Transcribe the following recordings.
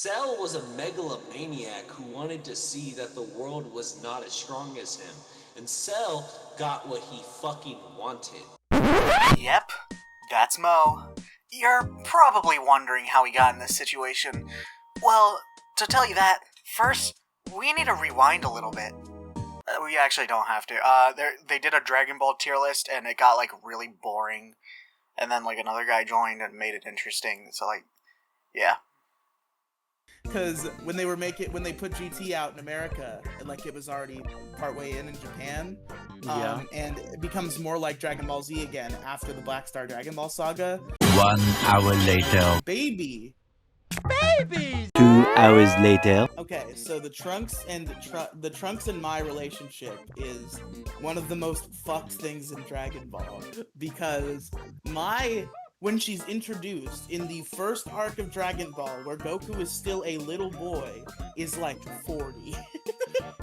Cell was a megalomaniac who wanted to see that the world was not as strong as him, and Cell got what he fucking wanted. Yep, that's Mo. You're probably wondering how he got in this situation. Well, to tell you that, first, we need to rewind a little bit. We actually don't have to. They did a Dragon Ball tier list, and it got, like, really boring. And then, like, another guy joined and made it interesting. So, like, yeah. Because when they put GT out in America, like, it was already partway in Japan, and it becomes more like Dragon Ball Z again after the Black Star Dragon Ball saga. 1 hour later. Baby! 2 hours later. Okay, so the Trunks and my relationship is one of the most fucked things in Dragon Ball, because when she's introduced in the first arc of Dragon Ball, where Goku is still a little boy, is like 40.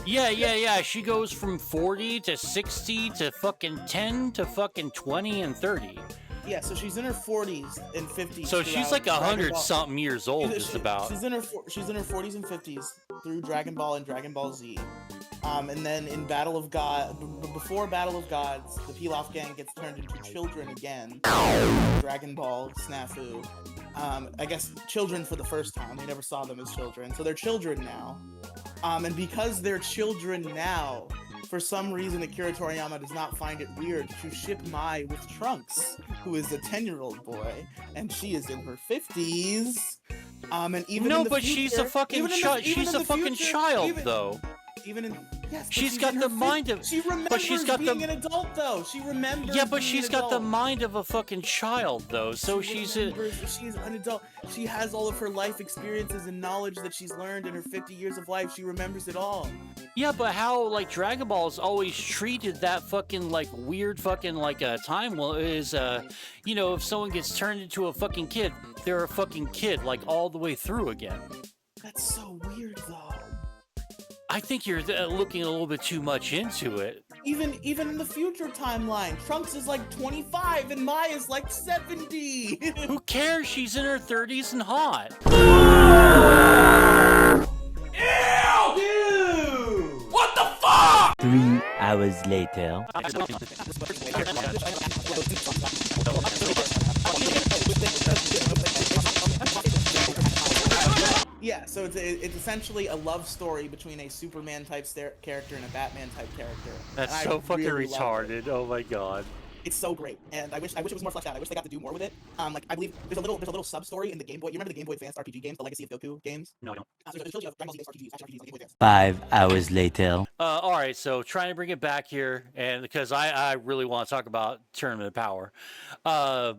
Yeah. She goes from 40 to 60 to fucking 10 to fucking 20 and 30. Yeah, so she's in her 40s and 50s. So she's like 100-something years old, just about. She's in her 40s and 50s through Dragon Ball and Dragon Ball Z. And then in before Battle of Gods, the Pilaf gang gets turned into children again. Dragon Ball Snafu. I guess children for the first time. We never saw them as children, so they're children now. And because they're children now, for some reason Akira Toriyama does not find it weird to ship Mai with Trunks, who is a 10-year-old boy, and she is in her 50s. And even in the future, she's a fucking child. She's a fucking child, though. Even in yes, she's got the mind of. She remembers being an adult, though. She remembers. Yeah, but she's got the mind of a fucking child, though. So she's an adult. She has all of her life experiences and knowledge that she's learned in her 50 years of life. She remembers it all. Yeah, but how, like, Dragon Ball's always treated that fucking, like, weird fucking, like, time is, if someone gets turned into a fucking kid, they're a fucking kid, like, all the way through again. That's so weird, though. I think you're looking a little bit too much into it. Even in the future timeline, Trunks is like 25 and Mai is like 70. Who cares? She's in her 30s and hot. Ew! Dude! What the fuck? 3 hours later. Yeah, so it's essentially a love story between a Superman type character and a Batman type character. That's so fucking retarded. Oh my god. It's so great, and I wish it was more fleshed out. I wish they got to do more with it. Like, I believe there's a little sub story in the Game Boy. You remember the Game Boy Advance RPG games, the Legacy of Goku games? No, I don't. There's a trilogy of Dragon Ball Z RPGs, action RPGs on Game Boy Advance. 5 hours later. All right, so trying to bring it back here, and because I really want to talk about Tournament of Power.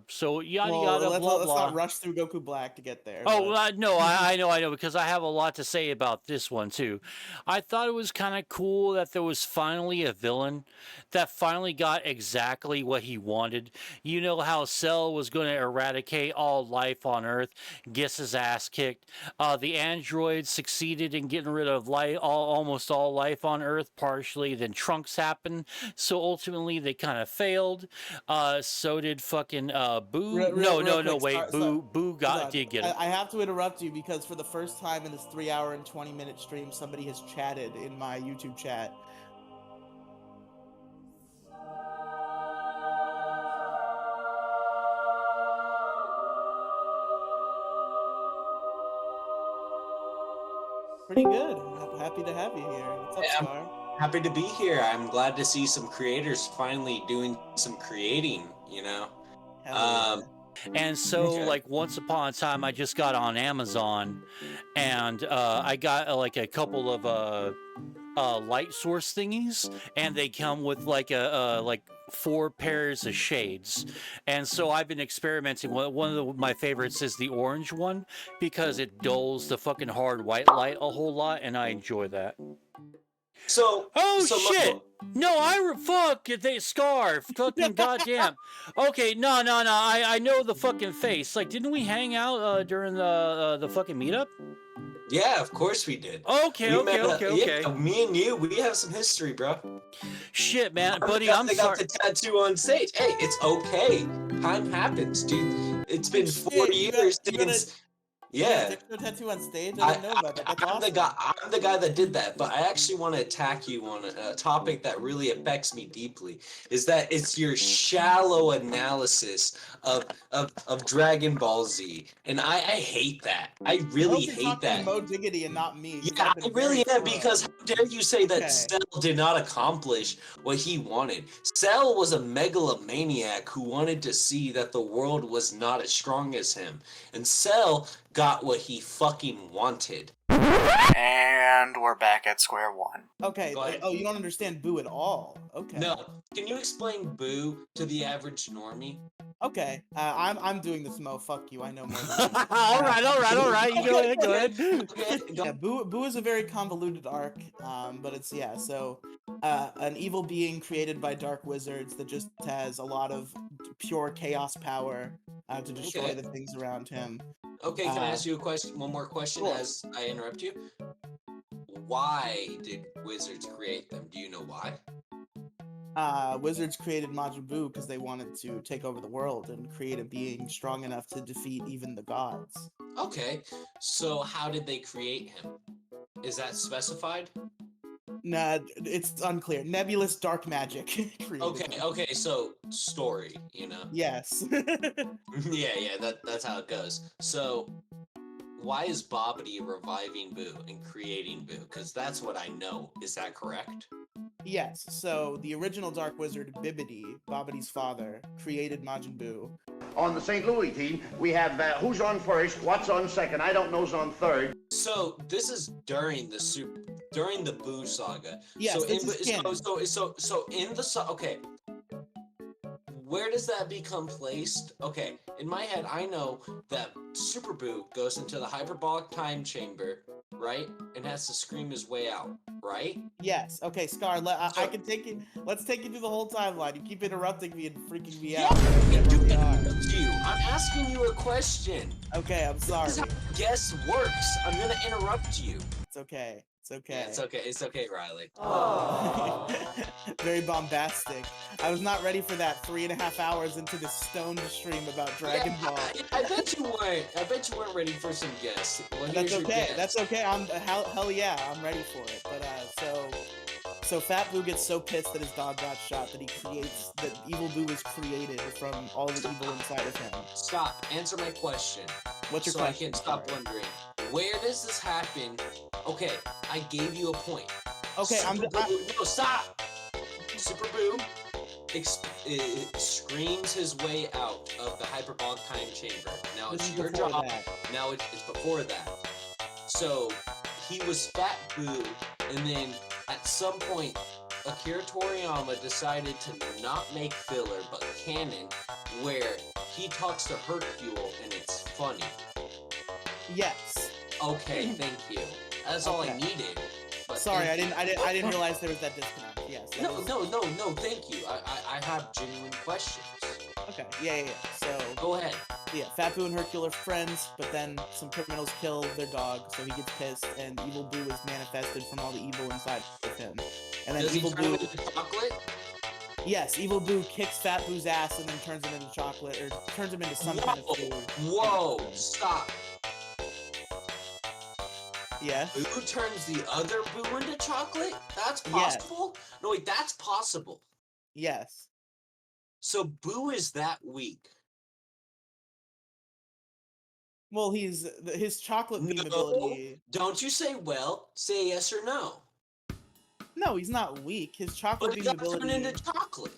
So yada yada let's blah blah. not rush through Goku Black to get there. Oh, no, I know, because I have a lot to say about this one, too. I thought it was kind of cool that there was finally a villain that finally got exactly what he wanted. You know how Cell was going to eradicate all life on Earth, gets his ass kicked. The androids succeeded in getting rid of almost all life on Earth, partially. Then Trunks happened, so ultimately they kind of failed. So did fucking Boo. Boo did get it. I have to interrupt you because for the first time in this 3 hour and 20-minute stream, somebody has chatted in my YouTube chat. Pretty good. I'm happy to have you here. What's up, Star? Happy to be here. I'm glad to see some creators finally doing some creating, And so, like, once upon a time, I just got on Amazon, and I got like a couple of light source thingies, and they come with like like 4 pairs of shades. And so I've been experimenting. One of my favorites is the orange one because it dulls the fucking hard white light a whole lot, and I enjoy that. So shit! No, fuck they scarf. Fucking goddamn. Okay, no. I know the fucking face. Like, didn't we hang out during the fucking meetup? Yeah, of course we did. Okay. Yeah, me and you, we have some history, bro. Shit, man, buddy, I'm sorry. They got the tattoo on stage. Hey, it's okay. Time happens, dude. It's been 4 years since. Yeah. Dick show tattoo on stage? I didn't know about that. That's I'm awesome. I'm the guy that did that, but I actually want to attack you on a topic that really affects me deeply. Is that it's your shallow analysis of Dragon Ball Z, and I hate that. I I really hope you're hate talking to that. Mo Diggity and not me. 'Cause Yeah, I've I been really very am, slow. because how dare you say that Okay. Cell did not accomplish what he wanted? Cell was a megalomaniac who wanted to see that the world was not as strong as him, and Cell got what he fucking wanted. And we're back at square one. Okay. Go ahead. Oh, you don't understand Boo at all. Okay. No, can you explain Boo to the average normie? Okay. I'm doing this, Mo. Fuck you. I know more than you. all right. You go ahead, go ahead. Okay, go. Yeah, Boo is a very convoluted arc, but it's so an evil being created by dark wizards that just has a lot of pure chaos power to destroy Okay. the things around him. Okay, can I ask you a question? One more question Sure. as I interrupt you. Why did wizards create them? Do you know why? Wizards created Majin Buu because they wanted to take over the world and create a being strong enough to defeat even the gods. Okay, so how did they create him? Is that specified? Nah, it's unclear. Nebulous dark magic created Okay, him. okay, so story, you know? Yes. Yeah, that's how it goes. So, why is Bobbity reviving Boo and creating Boo? Because that's what I know. Is that correct? Yes, so the original Dark Wizard Bibbidi, Bobbity's father, created Majin Buu. On the St. Louis team, we have who's on first, what's on second, I don't know's on third. So this is during the Boo saga. Yes, so this is canon. so in the okay. Where does that become placed? Okay, in my head, I know that Super Boo goes into the hyperbolic time chamber, right, and has to scream his way out, right? Yes, okay, Scar, I can take you. Let's take you through the whole timeline. You keep interrupting me and freaking me Yeah, out. I do Where we are. interrupt you. I'm asking you a question. Okay, I'm sorry. This is how guess works. I'm gonna interrupt you. It's okay. It's okay. Yeah, it's okay. It's okay, Riley. Very bombastic. I was not ready for that 3.5 hours into this stoned stream about Dragon Ball. I bet you weren't. I bet you weren't ready for some guests. Well, That's here's your okay. guess. That's okay. I'm hell yeah. I'm ready for it. But so Fat Boo gets so pissed that his dog got shot that Evil Boo was created from all the evil inside of him. Stop. Answer my question. What's your so question? I can stop Sorry. wondering. Where does this happen? Okay, I gave you a point. Okay, No, stop. Super Boo screams his way out of the hyperbolic time chamber. Now This it's is your before job. that. Now it's before that. So he was Fat Boo, and then at some point, Akira Toriyama decided to not make filler but canon, where he talks to Hercule and it's funny. Yes. Okay, thank you. That's all I Okay. needed. But Sorry, I thank didn't you. realize there was that disconnect. Yes. that No, was- no, thank you. I have genuine questions. Okay. Yeah. So Go ahead. yeah, Fat Boo and Hercule are friends, but then some criminals kill their dog, so he gets pissed, and Evil Boo is manifested from all the evil inside of him. And then Does he Evil turn Boo, into chocolate? yes, Evil Boo kicks Fat Boo's ass and then turns him into chocolate, or turns him into some kind of food. Whoa, stop. Yeah. Boo turns the other Boo into chocolate? That's Yes. possible? No, wait, that's possible. Yes. So Boo is that weak. Well, his chocolate beam No, ability. don't you say well, say yes or no. No, he's not weak. His chocolate But he beam got turned ability. into chocolate.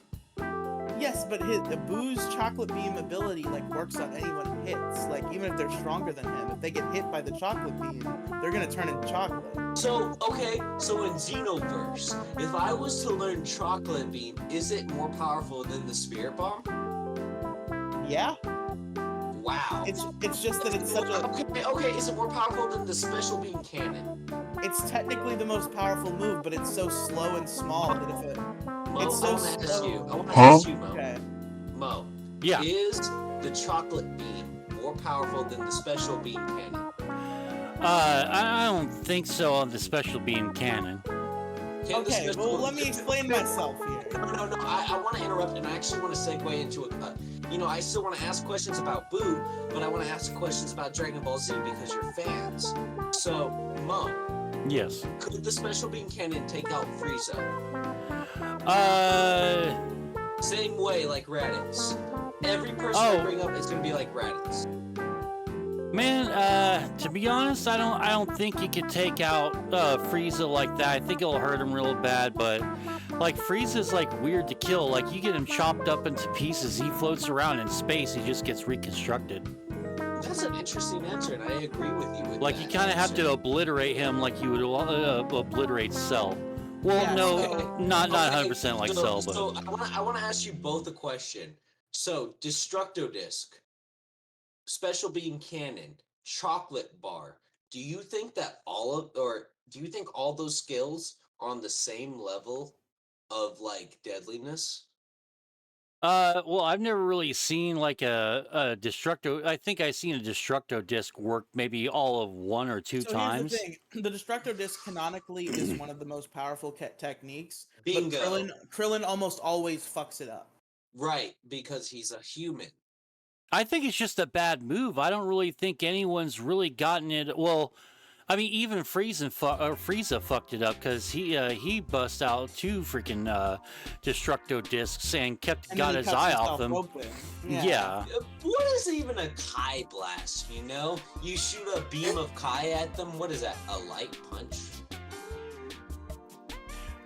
Yes, but the Boo's chocolate beam ability works on anyone who hits. Even if they're stronger than him, if they get hit by the chocolate beam, they're gonna turn into chocolate. So, okay, so in Xenoverse, if I was to learn Chocolate Beam, is it more powerful than the Spirit Bomb? Yeah. Wow. It's just that it's such a. Okay, is it more powerful than the Special Beam Cannon? It's technically the most powerful move, but it's so slow and small that if it. Mo, It's so I want to ask slow. you. I want to Huh? ask you, Mo. Okay. Mo, Yeah. is the Chocolate Beam more powerful than the Special Beam Cannon? I don't think so on the special beam cannon. Can the Okay, special- well, let me explain myself here. No. I want to interrupt, and I actually want to segue into I still want to ask questions about Boo, but I want to ask questions about Dragon Ball Z because you're fans. So, Mo, Yes. could the special beam cannon take out Frieza? Same way like Raditz. Every person I bring up is gonna be like Raditz. Man, to be honest, I don't think you could take out Frieza like that. I think it'll hurt him real bad, but like Frieza's like weird to kill. Like you get him chopped up into pieces, he floats around in space, he just gets reconstructed. That's an interesting answer, and I agree with you. Like you kind of have to obliterate him like you would obliterate Cell. Well, Yeah, no, so- not 100% like Cell, but So I want to ask you both a question. So Destructo Disc, Special Beam Cannon, Chocolate Bar. Do you think that do you think all those skills are on the same level of like deadliness? well, I've never really seen like a Destructo. I think I've seen a Destructo disc work maybe all of one or two So times. here's the thing: the Destructo Disc canonically is one of the most powerful techniques. Bingo. But Krillin almost always fucks it up. Right, because he's a human. I think it's just a bad move. I don't really think anyone's really gotten it. Well, I mean, even Frieza fucked it up because he bust out two freaking Destructo discs and And got then he his cuts eye himself off them. open. Yeah. What is even a Kai blast, you know? You shoot a beam of Kai at them, what is that, a light punch?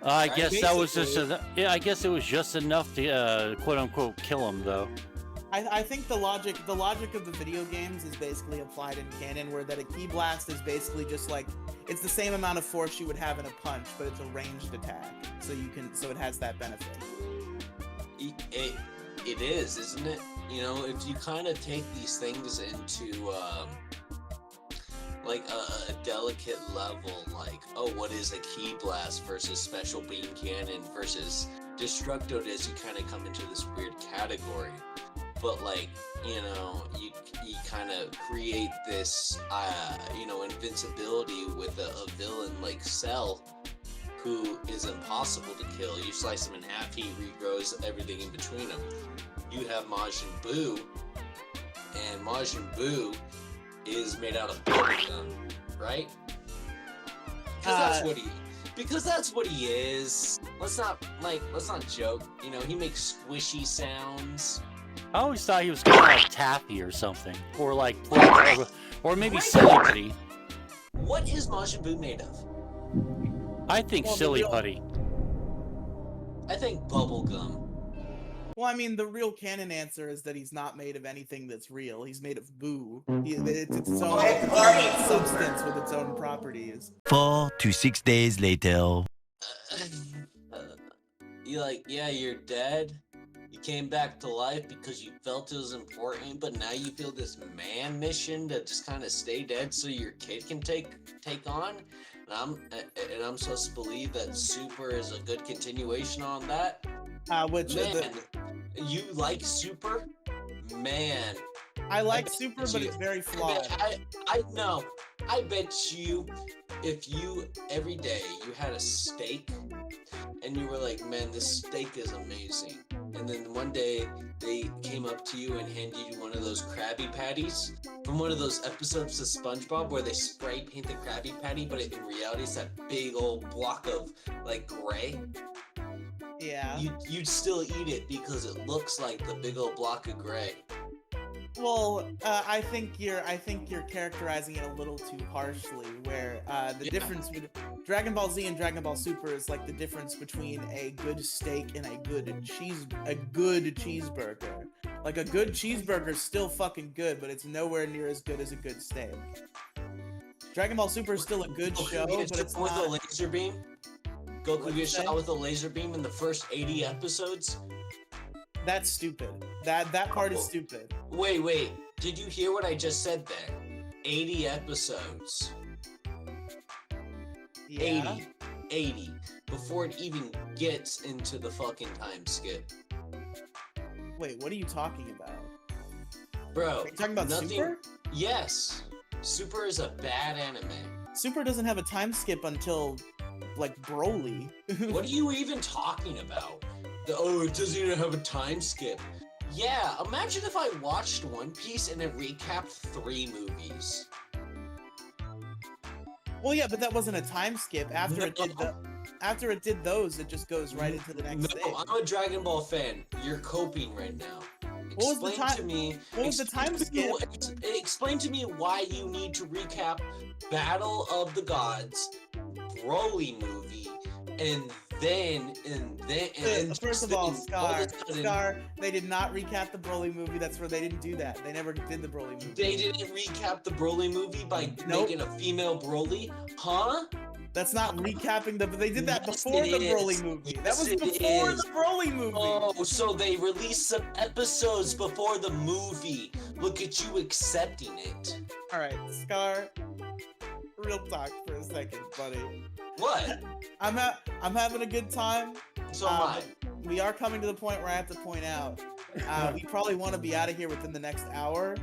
I Right, guess that was just basically. I guess it was just enough to quote unquote kill him though. I think the logic of the video games is basically applied in canon, where that a Ki Blast is basically just like, it's the same amount of force you would have in a punch, but it's a ranged attack, so it has that benefit. It is, isn't it? You know, if you kind of take these things into like a delicate level, like, oh, what is a Ki Blast versus Special Beam Cannon versus Destructo Disc, you kind of come into this weird category. But like, you know, you kind of create this, invincibility with a villain like Cell, who is impossible to kill. You slice him in half, he regrows everything in between them. You have Majin Buu, and Majin Buu is made out of bubblegum, right? Because that's what he is. Let's not joke. You know, he makes squishy sounds. I always thought he was kind of like Taffy or something, or like, or maybe Silly Putty. What is Majin Buu made of? I think Well, Silly Putty. I think bubblegum. Well, I mean, the real canon answer is that he's not made of anything that's real. He's made of Boo. It's its own substance with its own properties. 4 to 6 days later. You're dead. You came back to life because you felt it was important, but now you feel this man mission to just kind of stay dead so your kid can take on. And I'm supposed to believe that Super is a good continuation on that. You like Super? Man. I like Super, but it's very flawed. I know. I bet you, if you every day you had a steak and you were like, man, this steak is amazing. And then one day they came up to you and handed you one of those Krabby Patties from one of those episodes of SpongeBob where they spray paint the Krabby Patty, but in reality it's that big old block of like gray. Yeah. You'd still eat it because it looks like the big old block of gray. Well, I think you're characterizing it a little too harshly. Where the difference with Dragon Ball Z and Dragon Ball Super is like the difference between a good steak and a good cheeseburger. Like a good cheeseburger is still fucking good, but it's nowhere near as good as a good steak. Dragon Ball Super is still a good show, but it's with not. a laser beam. Goku gets shot with a laser beam in the first 80 episodes. That's stupid. That part is stupid. Wait. Did you hear what I just said there? 80 episodes. Yeah. 80. Before it even gets into the fucking time skip. Wait, what are you talking about? Bro. Are you talking about Super? Yes. Super is a bad anime. Super doesn't have a time skip until like Broly. What are you even talking about? It doesn't even have a time skip. Yeah, imagine if I watched One Piece and it recapped 3 movies. Well, yeah, but that wasn't a time skip. After it did those, it just goes right into the next thing. I'm a Dragon Ball fan. You're coping right now. What was the time? To me. What was the time skip? Explain to me why you need to recap Battle of the Gods, Broly movie, and then first of all, Scar, they did not recap the Broly movie. That's where they didn't do that. They never did the Broly movie. They didn't recap the Broly movie by making a female Broly, huh? That's not recapping they did that before the Broly movie. That was before the Broly movie. Oh, so they released some episodes before the movie. Look at you accepting it. All right, Scar. Real talk for a second, buddy. What? I'm having a good time. So am I. We are coming to the point where I have to point out we probably want to be out of here within the next hour.